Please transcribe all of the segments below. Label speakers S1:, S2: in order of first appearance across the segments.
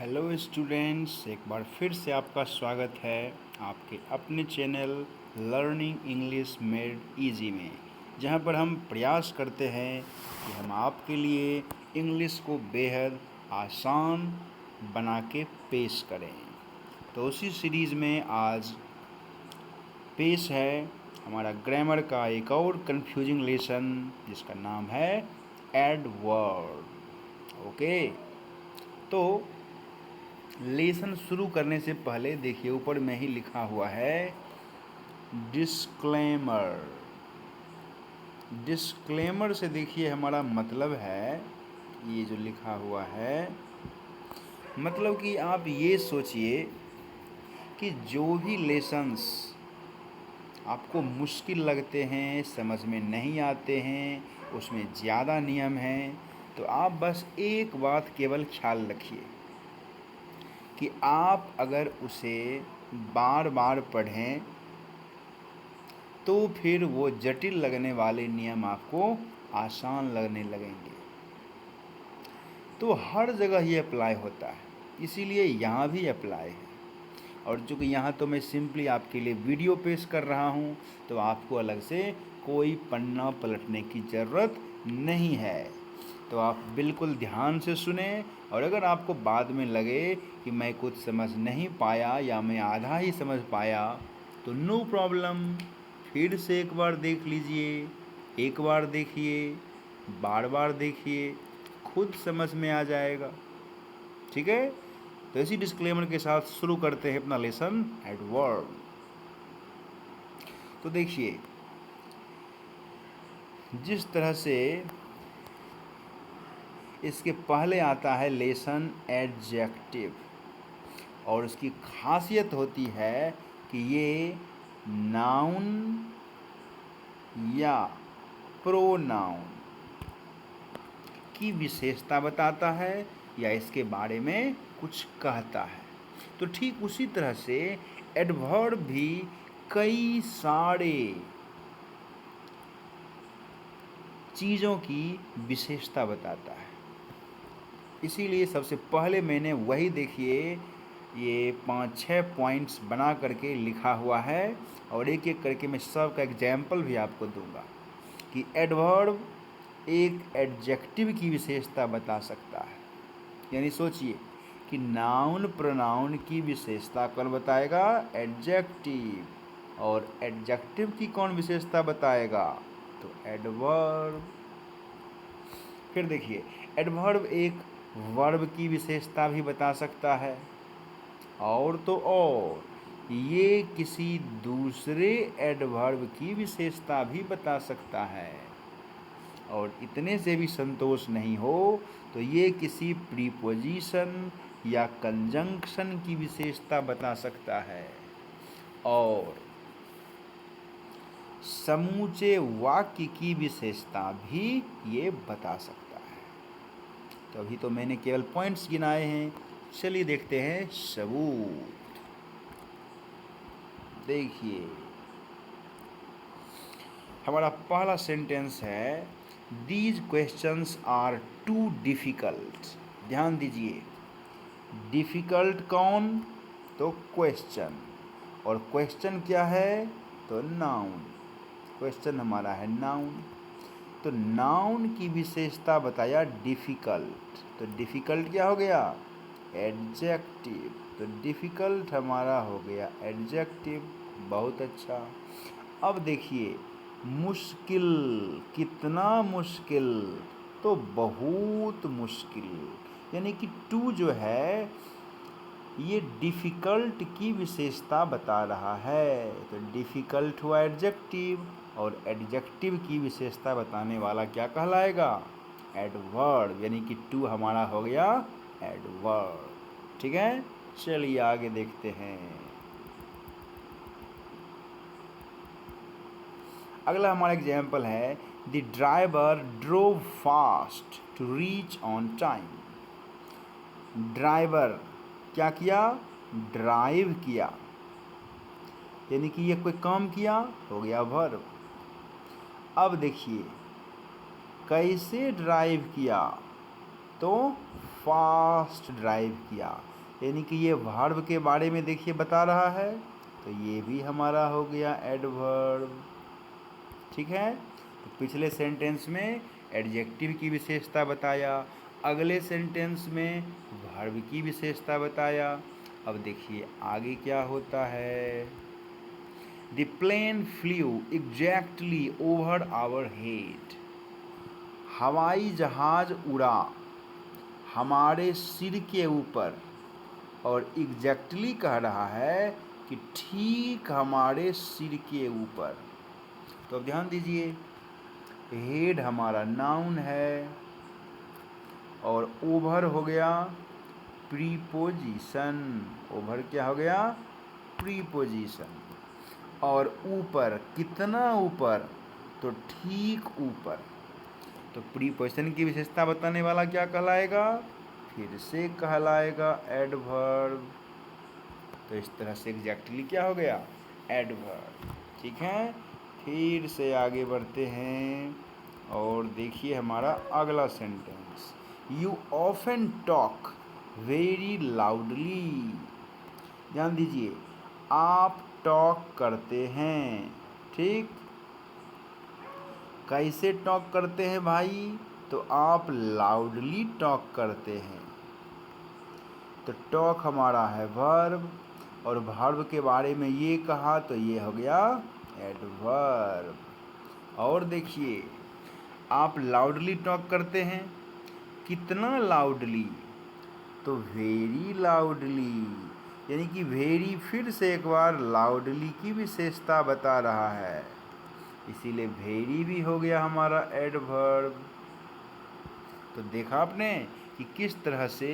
S1: Hello students, एक बार फिर से आपका स्वागत है आपके अपने channel learning English made easy में, जहां पर हम प्रयास करते हैं कि हम आपके लिए इंग्लिश को बेहद आसान बना के पेश करें। तो उसी सीरीज़ में आज पेश है हमारा ग्रामर का एक और कंफ्यूजिंग लेसन, जिसका नाम है एडवर्ब। ओके, तो लेसन शुरू करने से पहले देखिए ऊपर में ही लिखा हुआ है डिस्क्लेमर। डिस्क्लेमर से देखिए हमारा मतलब है, ये जो लिखा हुआ है मतलब कि आप ये सोचिए कि जो भी लेसन्स आपको मुश्किल लगते हैं, समझ में नहीं आते हैं, उसमें ज़्यादा नियम हैं, तो आप बस एक बात केवल ख्याल रखिए कि आप अगर उसे बार बार पढ़ें तो फिर वो जटिल लगने वाले नियम आपको आसान लगने लगेंगे। तो हर जगह ये अप्लाई होता है, इसीलिए यहाँ भी अप्लाई है। और चूँकि यहाँ तो मैं सिंपली आपके लिए वीडियो पेश कर रहा हूँ, तो आपको अलग से कोई पन्ना पलटने की ज़रूरत नहीं है। तो आप बिल्कुल ध्यान से सुने, और अगर आपको बाद में लगे कि मैं कुछ समझ नहीं पाया या मैं आधा ही समझ पाया, तो नो प्रॉब्लम, फिर से एक बार देख लीजिए, एक बार देखिए, बार बार देखिए, खुद समझ में आ जाएगा। ठीक है, तो इसी डिस्क्लेमर के साथ शुरू करते हैं अपना लेसन एडवर्ब। तो देखिए, जिस तरह से इसके पहले आता है लेसन एडजेक्टिव, और उसकी खासियत होती है कि ये नाउन या प्रोनाउन की विशेषता बताता है या इसके बारे में कुछ कहता है। तो ठीक उसी तरह से एडवर्ब भी कई सारे चीज़ों की विशेषता बताता है। इसीलिए सबसे पहले मैंने वही देखिए ये 5-6 पॉइंट्स बना करके लिखा हुआ है, और एक एक करके मैं सब का एग्जाम्पल भी आपको दूंगा कि एडवर्ब एक एडजेक्टिव की विशेषता बता सकता है। यानी सोचिए कि नाउन प्रोनाउन की विशेषता कौन बताएगा? एडजेक्टिव। और एडजेक्टिव की कौन विशेषता बताएगा? तो एडवर्ब। फिर देखिए, एडवर्ब एक वर्ब की विशेषता भी बता सकता है, और तो और ये किसी दूसरे एडवर्ब की विशेषता भी बता सकता है। और इतने से भी संतोष नहीं हो तो ये किसी प्रीपोजिशन या कंजंक्शन की विशेषता बता सकता है, और समूचे वाक्य की विशेषता भी ये बता सकता है। तो अभी तो मैंने केवल पॉइंट्स गिनाए हैं, चलिए देखते हैं सबूत। देखिए, हमारा पहला सेंटेंस है, these questions are too difficult. ध्यान दीजिए, डिफ़िकल्ट कौन? तो क्वेश्चन, और क्वेश्चन क्या है? तो नाउन। क्वेश्चन हमारा है नाउन, तो नाउन की विशेषता बताया डिफ़िकल्ट। तो डिफ़िकल्ट क्या हो गया? एडजेक्टिव। तो डिफ़िकल्ट हमारा हो गया एडजेक्टिव। बहुत अच्छा। अब देखिए, मुश्किल, कितना मुश्किल? तो बहुत मुश्किल। यानी कि टू जो है ये डिफ़िकल्ट की विशेषता बता रहा है। तो डिफ़िकल्ट हुआ एडजेक्टिव, और एडजेक्टिव की विशेषता बताने वाला क्या कहलाएगा? एडवर्ब। यानी कि टू हमारा हो गया एडवर्ब। ठीक है, चलिए आगे देखते हैं। अगला हमारा एग्जाम्पल है, the driver drove fast to reach on time. Driver क्या किया? ड्राइव किया, यानी कि ये कोई काम किया, हो गया वर्ब। अब देखिए, कैसे ड्राइव किया? तो फास्ट ड्राइव किया, यानी कि ये वर्ब के बारे में देखिए बता रहा है, तो ये भी हमारा हो गया एडवर्ब। ठीक है, तो पिछले सेंटेंस में एडजेक्टिव की विशेषता बताया, अगले सेंटेंस में वर्ब की विशेषता बताया। अब देखिए आगे क्या होता है। The plane flew exactly over our head. हवाई जहाज उड़ा हमारे सिर के ऊपर, और एग्जैक्टली कह रहा है कि ठीक हमारे सिर के ऊपर। तो अब ध्यान दीजिए, हेड हमारा नाउन है और ओवर हो गया प्रीपोजिशन। ओवर क्या हो गया? प्रीपोजिशन। और ऊपर, कितना ऊपर? तो ठीक ऊपर। तो प्रीपोजिशन की विशेषता बताने वाला क्या कहलाएगा? फिर से कहलाएगा एडवर्ब। तो इस तरह से एग्जैक्टली क्या हो गया? एडवर्ब। ठीक है, फिर से आगे बढ़ते हैं और देखिए हमारा अगला sentence. You often talk very loudly. ध्यान दीजिए, आप टॉक करते हैं। ठीक, कैसे टॉक करते हैं भाई? तो आप लाउडली टॉक करते हैं। तो टॉक हमारा है वर्ब, और वर्ब के बारे में ये कहा तो ये हो गया एडवर्ब। और देखिए, आप लाउडली टॉक करते हैं, कितना लाउडली? तो वेरी लाउडली, यानी कि वेरी फिर से एक बार लाउडली की विशेषता बता रहा है, इसीलिए वेरी भी हो गया हमारा एडवर्ब। तो देखा आपने कि किस तरह से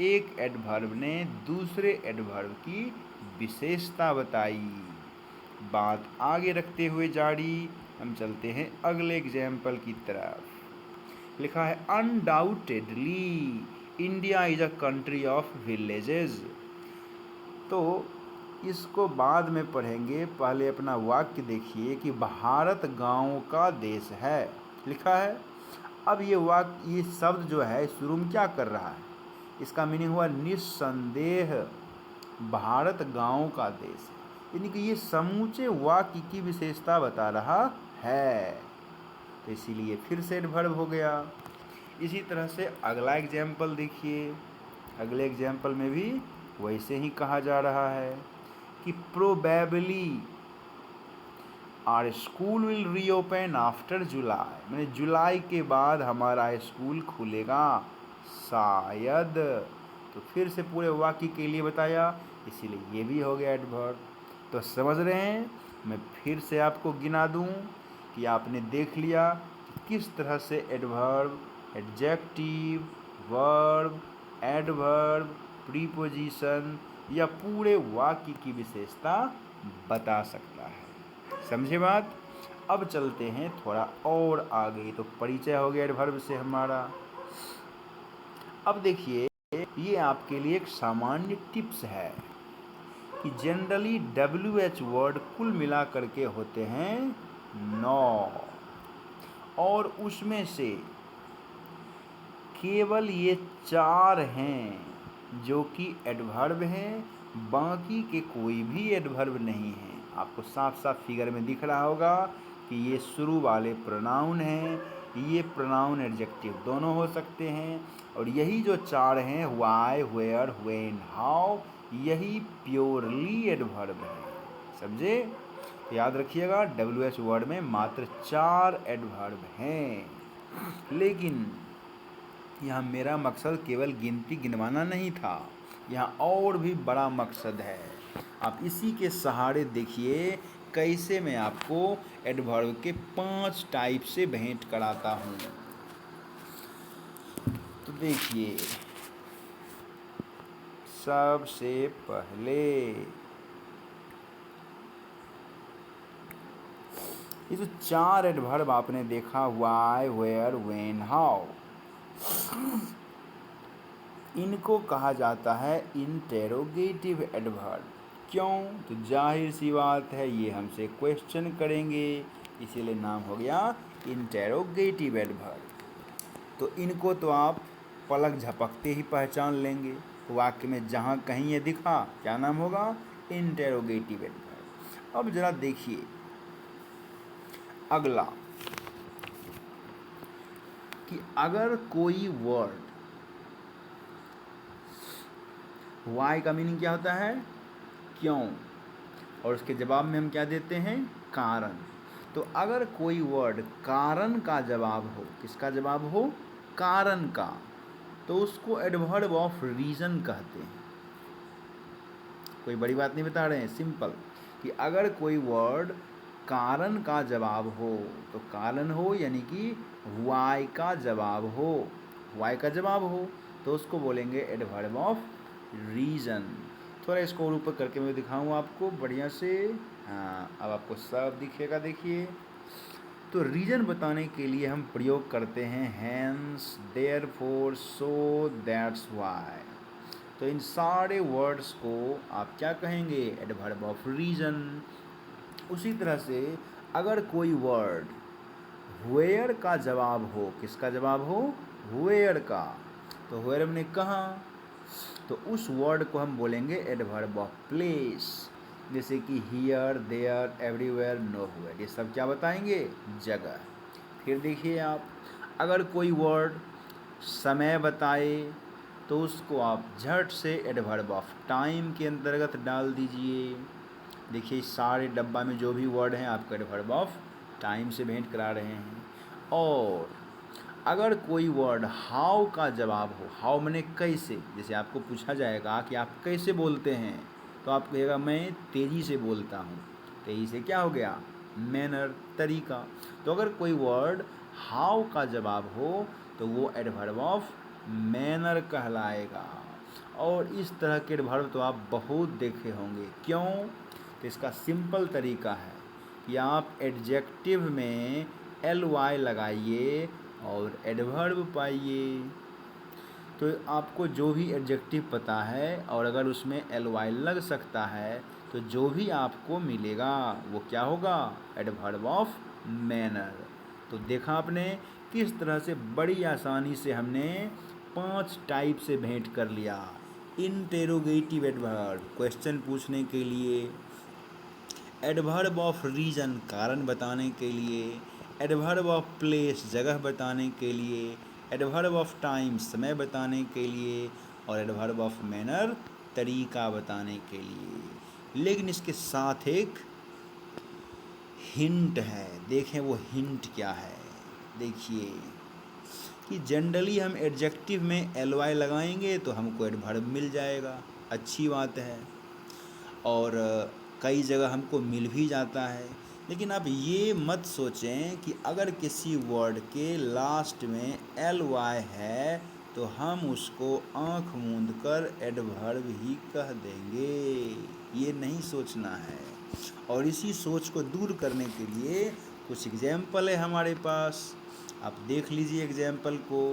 S1: एक एडवर्ब ने दूसरे एडवर्ब की विशेषता बताई। बात आगे रखते हुए जारी हम चलते हैं अगले एग्जाम्पल की तरफ। लिखा है undoubtedly India is a country of villages. तो इसको बाद में पढ़ेंगे, पहले अपना वाक्य देखिए कि भारत गांव का देश है, लिखा है। अब ये वाक्य, ये शब्द जो है शुरू में क्या कर रहा है? इसका मीनिंग हुआ निस्संदेह भारत गांव का देश है, यानी कि ये समूचे वाक्य की विशेषता बता रहा है, तो इसीलिए फिर से एडवर्ब हो गया। इसी तरह से अगला एग्जाम्पल देखिए, अगले एग्जाम्पल में भी वैसे ही कहा जा रहा है कि probably our school will reopen after July, मैंने जुलाई के बाद हमारा स्कूल खुलेगा, शायद। तो फिर से पूरे वाक्य के लिए बताया, इसीलिए ये भी हो गया एडवर्ब। तो समझ रहे हैं, मैं फिर से आपको गिना दूं कि आपने देख लिया कि किस तरह से adverb, adjective, verb, adverb, preposition या पूरे वाक्य की विशेषता बता सकता है। समझे बात? अब चलते हैं थोड़ा और आगे। तो परिचय हो गया एडवर्ब से हमारा। अब देखिए, ये आपके लिए एक सामान्य टिप्स है कि जनरली WH वर्ड कुल मिला करके होते हैं 9, और उसमें से केवल ये 4 हैं जो कि एडवर्ब हैं, बाकी के कोई भी एडवर्ब नहीं हैं। आपको साफ साफ फिगर में दिख रहा होगा कि ये शुरू वाले प्रोनाउन हैं, ये प्रोनाउन एडजेक्टिव दोनों हो सकते हैं, और यही जो 4 हैं व्हाई, वेयर, व्हेन, हाउ, यही प्योरली एडवर्ब है। समझे? याद रखिएगा, WH वर्ड में मात्र 4 एडवर्ब हैं। लेकिन यहाँ मेरा मकसद केवल गिनती गिनवाना नहीं था, यहाँ और भी बड़ा मकसद है। आप इसी के सहारे देखिए कैसे मैं आपको एडवर्ब के 5 टाइप से भेंट कराता हूँ। तो देखिए, सबसे पहले ये जो 4 एडवर्ब आपने देखा, व्हाई, वेयर, व्हेन, हाउ, इनको कहा जाता है इंटेरोगेटिव एडवर्ब। क्यों? तो जाहिर सी बात है, ये हमसे क्वेश्चन करेंगे, इसीलिए नाम हो गया इंटेरोगेटिव एडवर्ब। तो इनको तो आप पलक झपकते ही पहचान लेंगे। वाक्य में जहाँ कहीं ये दिखा क्या नाम होगा? Interrogative adverb. अब जरा देखिए अगला कि अगर कोई वर्ड, वाई का मीनिंग क्या होता है? क्यों, और उसके जवाब में हम क्या देते हैं? कारण। तो अगर कोई वर्ड कारण का जवाब हो, किसका जवाब हो? कारण का, तो उसको एडवर्ब ऑफ रीजन कहते हैं। कोई बड़ी बात नहीं बता रहे हैं, सिंपल कि अगर कोई वर्ड कारण का जवाब हो, तो कारण हो यानी कि वाई का जवाब हो, वाई का जवाब हो, तो उसको बोलेंगे एडवर्ब ऑफ रीजन। थोड़ा इसको और ऊपर करके मैं दिखाऊँ आपको बढ़िया से। हाँ, अब आपको सब दिखेगा। देखिए तो रीजन बताने के लिए हम प्रयोग करते हैं hence, therefore, so, that's why. तो इन सारे वर्ड्स को आप क्या कहेंगे? Adverb of reason. उसी तरह से अगर कोई वर्ड वेयर का जवाब हो, किसका जवाब हो? वेयर का, तो वेयर हमने कहा, तो उस वर्ड को हम बोलेंगे एडवर्ब ऑफ प्लेस। जैसे कि हियर, देयर, एवरीवेयर, नोवेयर, ये सब क्या बताएंगे? जगह। फिर देखिए आप, अगर कोई वर्ड समय बताए, तो उसको आप झट से एडवर्ब ऑफ टाइम के अंतर्गत डाल दीजिए। देखिए सारे डब्बा में जो भी वर्ड हैं आपको एडवर्ब ऑफ टाइम से भेंट करा रहे हैं। और अगर कोई वर्ड हाउ का जवाब हो, हाउ माने कैसे, जैसे आपको पूछा जाएगा कि आप कैसे बोलते हैं, तो आप कहिएगा मैं तेज़ी से बोलता हूँ। तेज़ी से क्या हो गया? मैनर, तरीका। तो अगर कोई वर्ड हाउ का जवाब हो, तो वो एडवर्ब ऑफ मैनर कहलाएगा। और इस तरह के एडवर्ब तो आप बहुत देखे होंगे। क्यों? तो इसका सिंपल तरीका है कि आप एडजेक्टिव में एल वाई लगाइए और एडवर्ब पाइए। तो आपको जो भी एडजेक्टिव पता है और अगर उसमें एल वाई लग सकता है, तो जो भी आपको मिलेगा वो क्या होगा? Adverb of manner. तो देखा आपने किस तरह से बड़ी आसानी से हमने 5 टाइप से भेंट कर लिया। इंटेरोगेटिव एडवर्ब क्वेश्चन पूछने के लिए, एडवर्ब ऑफ रीजन कारण बताने के लिए, एडवर्ब ऑफ प्लेस जगह बताने के लिए, एडवर्ब ऑफ टाइम समय बताने के लिए, और एडवर्ब ऑफ मैनर तरीका बताने के लिए। लेकिन इसके साथ एक हिंट है। देखें वो हिंट क्या है। देखिए कि जनरली हम एडजेक्टिव में एल वाई लगाएंगे तो हमको एडवर्ब मिल जाएगा, अच्छी बात है, और कई जगह हमको मिल भी जाता है। लेकिन आप ये मत सोचें कि अगर किसी वर्ड के लास्ट में एल वाई है तो हम उसको आँख मूंद कर एडवर्ब ही कह देंगे। ये नहीं सोचना है। और इसी सोच को दूर करने के लिए कुछ एग्जाम्पल है हमारे पास। आप देख लीजिए एग्जाम्पल को।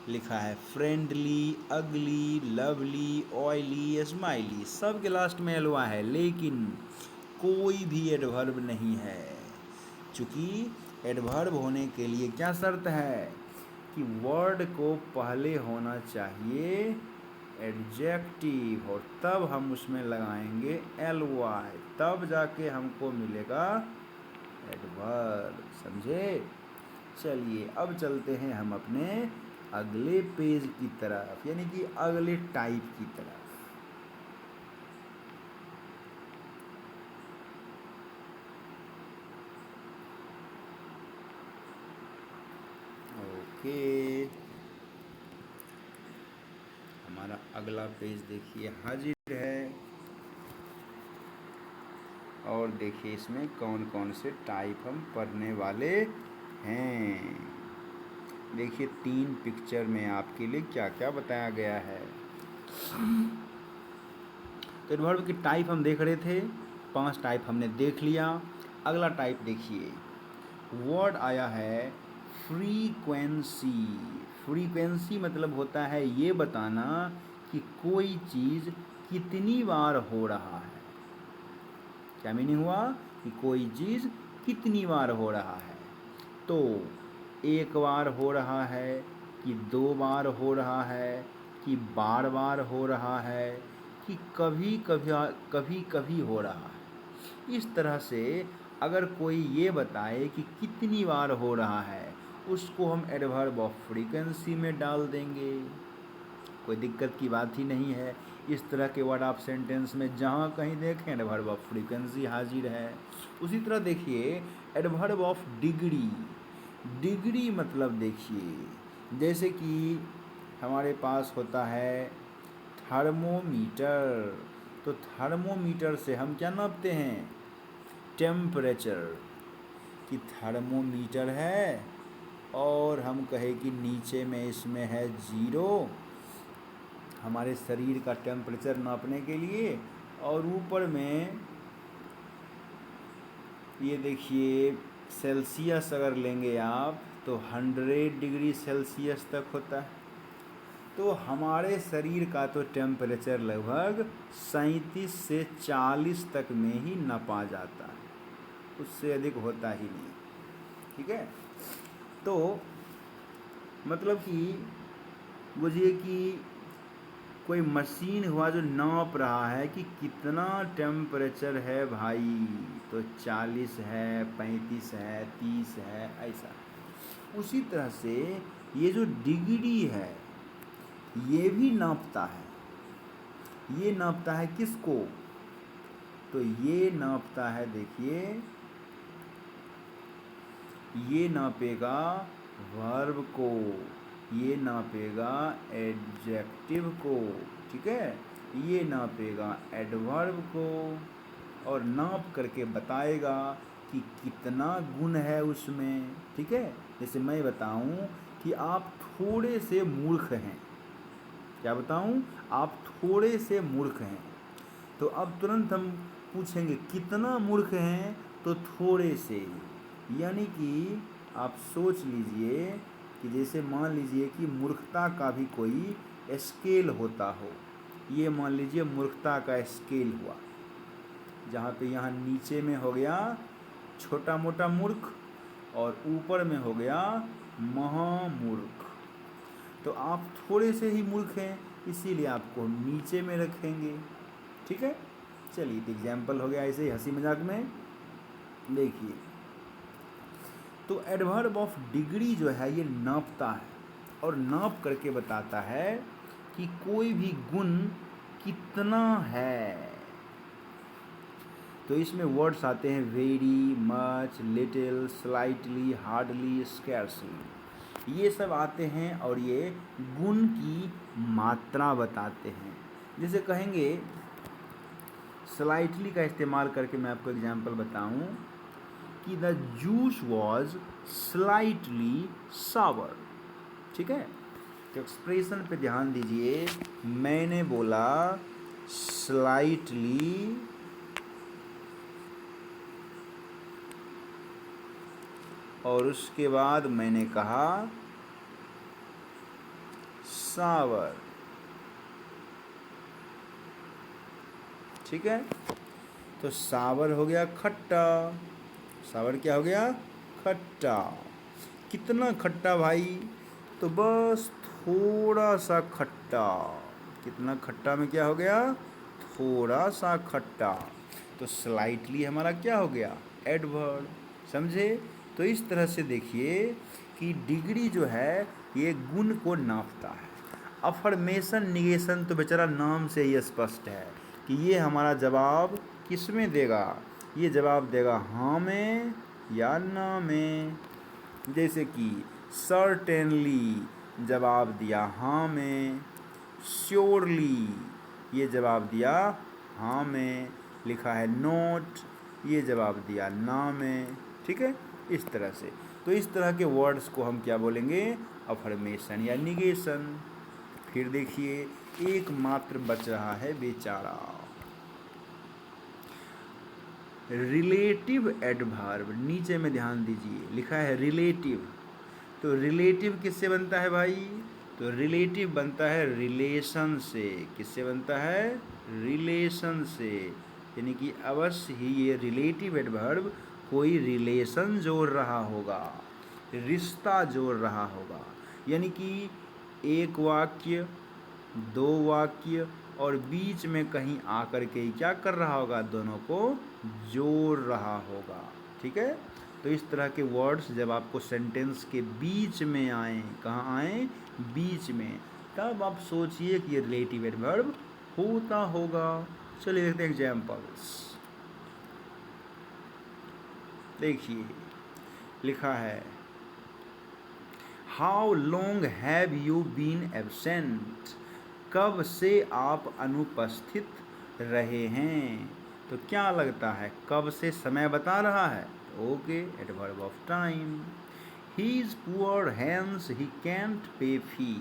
S1: लिखा है फ्रेंडली, अगली, लवली, ऑयली, स्माइली, सब के लास्ट में एलवा है, लेकिन कोई भी एडवर्ब नहीं है। चूँकि एडवर्ब होने के लिए क्या शर्त है कि वर्ड को पहले होना चाहिए एडजेक्टिव, और तब हम उसमें लगाएंगे एल वाई, तब जाके हमको मिलेगा एडवर्ब। समझे? चलिए अब चलते हैं हम अपने अगले पेज की तरफ, यानी कि अगले टाइप की तरफ। ओके, हमारा अगला पेज देखिए हाजिर है। और देखिए इसमें कौन कौन से टाइप हम पढ़ने वाले हैं। देखिए 3 पिक्चर में आपके लिए क्या क्या बताया गया है। तो एडवर्ब की टाइप हम देख रहे थे, 5 टाइप हमने देख लिया। अगला टाइप देखिए, वर्ड आया है फ्रीक्वेंसी। फ्रीक्वेंसी मतलब होता है ये बताना कि कोई चीज़ कितनी बार हो रहा है। क्या मीनिंग हुआ? कि कोई चीज़ कितनी बार हो रहा है। तो 1 बार हो रहा है, कि 2 बार हो रहा है, कि बार बार हो रहा है, कि कभी कभी कभी हो रहा है। इस तरह से अगर कोई ये बताए कि कितनी बार हो रहा है, उसको हम एडवर्ब ऑफ फ्रीक्वेंसी में डाल देंगे। कोई दिक्कत की बात ही नहीं है। इस तरह के वर्ड आप सेंटेंस में जहाँ कहीं देखें एडवर्ब ऑफ फ्रीक्वेंसी हाजिर है। उसी तरह देखिए एडवर्ब ऑफ डिग्री। डिग्री मतलब देखिए जैसे कि हमारे पास होता है थर्मोमीटर, तो थर्मोमीटर से हम क्या नापते हैं? टेम्परेचर। कि थर्मोमीटर है और हम कहें कि नीचे में इसमें है 0 हमारे शरीर का टेम्परेचर नापने के लिए, और ऊपर में ये देखिए सेल्सियस अगर लेंगे आप तो 100 डिग्री सेल्सियस तक होता है। तो हमारे शरीर का तो टेम्परेचर लगभग 37 से 40 तक में ही नापा जाता है, उससे अधिक होता ही नहीं। ठीक है, तो मतलब कि बुझिए कि कोई मशीन हुआ जो नाप रहा है कि कितना टेम्परेचर है भाई, तो 40 है, 35 है, 30 है, ऐसा। उसी तरह से ये जो डिग्री है ये भी नापता है। ये नापता है किसको? तो ये नापता है, देखिए ये नापेगा वर्ब को, ये नापेगा एडजेक्टिव को, ठीक है, ये नापेगा एडवर्ब को, और नाप करके बताएगा कि कितना गुण है उसमें। ठीक है, जैसे मैं बताऊं कि आप थोड़े से मूर्ख हैं, क्या बताऊं? आप थोड़े से मूर्ख हैं, तो अब तुरंत हम पूछेंगे कितना मूर्ख हैं, तो थोड़े से। यानी कि आप सोच लीजिए कि जैसे मान लीजिए कि मूर्खता का भी कोई स्केल होता हो। ये मान लीजिए मूर्खता का स्केल हुआ, जहाँ पे यहाँ नीचे में हो गया छोटा मोटा मूर्ख और ऊपर में हो गया महामूर्ख। तो आप थोड़े से ही मूर्ख हैं, इसीलिए आपको नीचे में रखेंगे। ठीक है, चलिए तो एग्जाम्पल हो गया ऐसे ही हंसी मजाक में। देखिए तो एडवर्ब ऑफ डिग्री जो है ये नापता है और नाप करके बताता है कि कोई भी गुण कितना है। तो इसमें वर्ड्स आते हैं very, much, little, slightly, hardly, scarcely, ये सब आते हैं और ये गुण की मात्रा बताते हैं। जैसे कहेंगे स्लाइटली का इस्तेमाल करके मैं आपको एग्जांपल बताऊं कि द जूस वॉज स्लाइटली सावर। ठीक है, तो एक्सप्रेशन पे ध्यान दीजिए। मैंने बोला स्लाइटली और उसके बाद मैंने कहा सावर। ठीक है, तो सावर हो गया खट्टा। सावर क्या हो गया? खट्टा। कितना खट्टा भाई? तो बस थोड़ा सा खट्टा। कितना खट्टा में क्या हो गया? थोड़ा सा खट्टा। तो स्लाइटली हमारा क्या हो गया? एडवर्ब। समझे? तो इस तरह से देखिए कि डिग्री जो है ये गुण को नापता है। अफर्मेशन निगेशन तो बेचारा नाम से ही स्पष्ट है कि ये हमारा जवाब किस में देगा? ये जवाब देगा हाँ में या ना में। जैसे कि सर्टेनली जवाब दिया हाँ में, श्योरली ये जवाब दिया हाँ में, लिखा है नोट ये जवाब दिया ना में। ठीक है, इस तरह से। तो इस तरह के वर्ड्स को हम क्या बोलेंगे? अफर्मेशन या निगेशन। फिर देखिए एक मात्र बच रहा है बेचारा, रिलेटिव एडवर्ब। नीचे में ध्यान दीजिए, लिखा है रिलेटिव। तो रिलेटिव किससे बनता है भाई? तो रिलेटिव बनता है रिलेशन से। किससे बनता है? रिलेशन से। यानी कि अवश्य ही ये रिलेटिव एडवर्ब कोई रिलेशन जोड़ रहा होगा। रिश्ता जोड़ रहा होगा, यानी कि एक वाक्य, दो वाक्य और बीच में कहीं आकर के क्या कर रहा होगा, दोनों को जोड़ रहा होगा। ठीक है, तो इस तरह के वर्ड्स जब आपको सेंटेंस के बीच में आए, कहाँ आए, बीच में, तब आप सोचिए कि ये रिलेटिव एडवर्ब होता होगा। चलिए देखते हैं एग्जाम्पल्स। देखिए लिखा है, how long have you been absent, कब से आप अनुपस्थित रहे हैं। तो क्या लगता है, कब से समय बता रहा है, okay, adverb of time. He is poor hence he can't pay fee,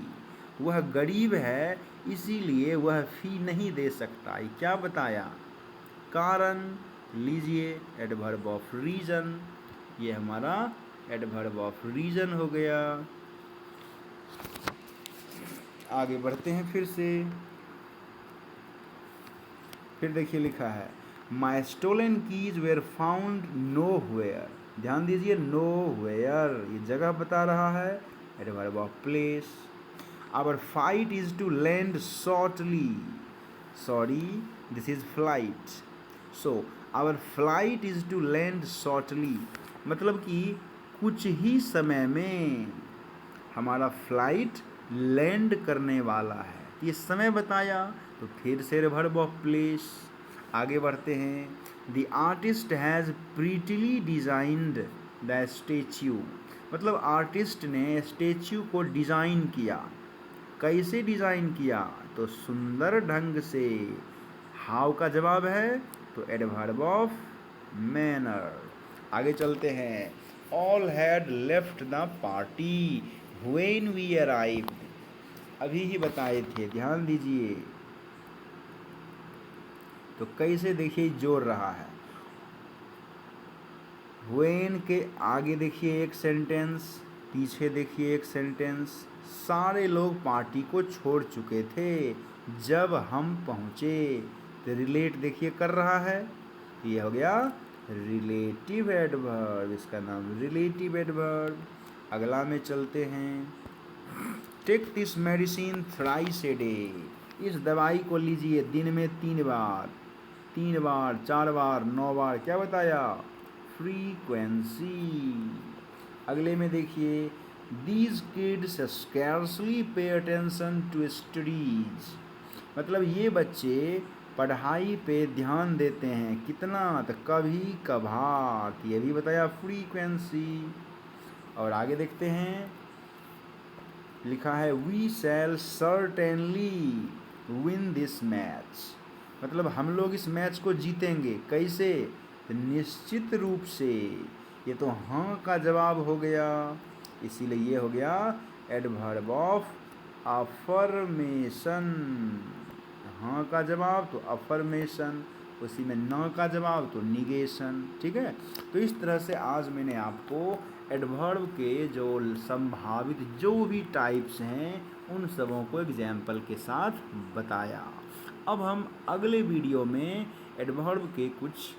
S1: वह गरीब है इसीलिए वह फ़ी नहीं दे सकता। ये क्या बताया, कारण, लीजिए एडवर्ब ऑफ रीज़न, ये हमारा एडवर्ब ऑफ रीज़न हो गया। आगे बढ़ते हैं फिर से, फिर देखिए लिखा है, my stolen keys were found nowhere, ध्यान दीजिए नो वेयर, ये जगह बता रहा है, adverb of place. Our fight is to land shortly, sorry this is flight, so our flight is to land shortly, मतलब कि कुछ ही समय में हमारा फ्लाइट लैंड करने वाला है, ये समय बताया, तो फिर से एडवर्ब ऑफ प्लेस। आगे बढ़ते हैं, the artist has prettily designed the statue, मतलब आर्टिस्ट ने स्टेच्यू को डिज़ाइन किया, कैसे डिज़ाइन किया, तो सुंदर ढंग से। हाउ का जवाब है, तो एडवर्ब ऑफ मैनर। आगे चलते हैं, all had left the party when we arrived, अभी ही बताए थे, ध्यान दीजिए। तो कैसे देखिए जोड़ रहा है, व्हेन के आगे देखिए एक सेंटेंस, पीछे देखिए एक सेंटेंस, सारे लोग पार्टी को छोड़ चुके थे जब हम पहुँचे, तो रिलेट देखिए कर रहा है, ये हो गया रिलेटिव एडवर्ब, इसका नाम रिलेटिव एडवर्ब। अगला में चलते हैं, take this medicine thrice a day, इस दवाई को लीजिए दिन में 3 बार, 3 बार, 4 बार, 9 बार, क्या बताया, फ्रीक्वेंसी। अगले में देखिए, these kids scarcely pay attention to studies, मतलब ये बच्चे पढ़ाई पे ध्यान देते हैं कितना, तो कभी कभार, ये भी बताया फ्रीक्वेंसी। और आगे देखते हैं, लिखा है, we shall certainly win this match, मतलब हम लोग इस मैच को जीतेंगे, कैसे, तो निश्चित रूप से, ये तो हाँ का जवाब हो गया, इसीलिए ये हो गया एडवर्ब ऑफ अफर्मेशन, हाँ का जवाब तो अफर्मेशन, उसी में न का जवाब तो निगेशन। ठीक है, तो इस तरह से आज मैंने आपको एडवर्ब के जो संभावित जो भी टाइप्स हैं उन सबों को एग्जाम्पल के साथ बताया। अब हम अगले वीडियो में एडवर्ब के कुछ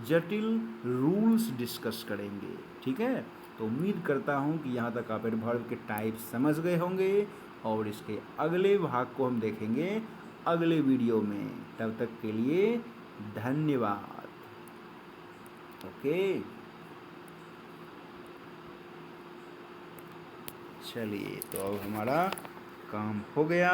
S1: जटिल रूल्स डिस्कस करेंगे। ठीक है, तो उम्मीद करता हूँ कि यहाँ तक आप एडवर्ब के टाइप्स समझ गए होंगे, और इसके अगले भाग को हम देखेंगे अगले वीडियो में। तब तक के लिए धन्यवाद। ओके, चलिए तो अब हमारा काम हो गया।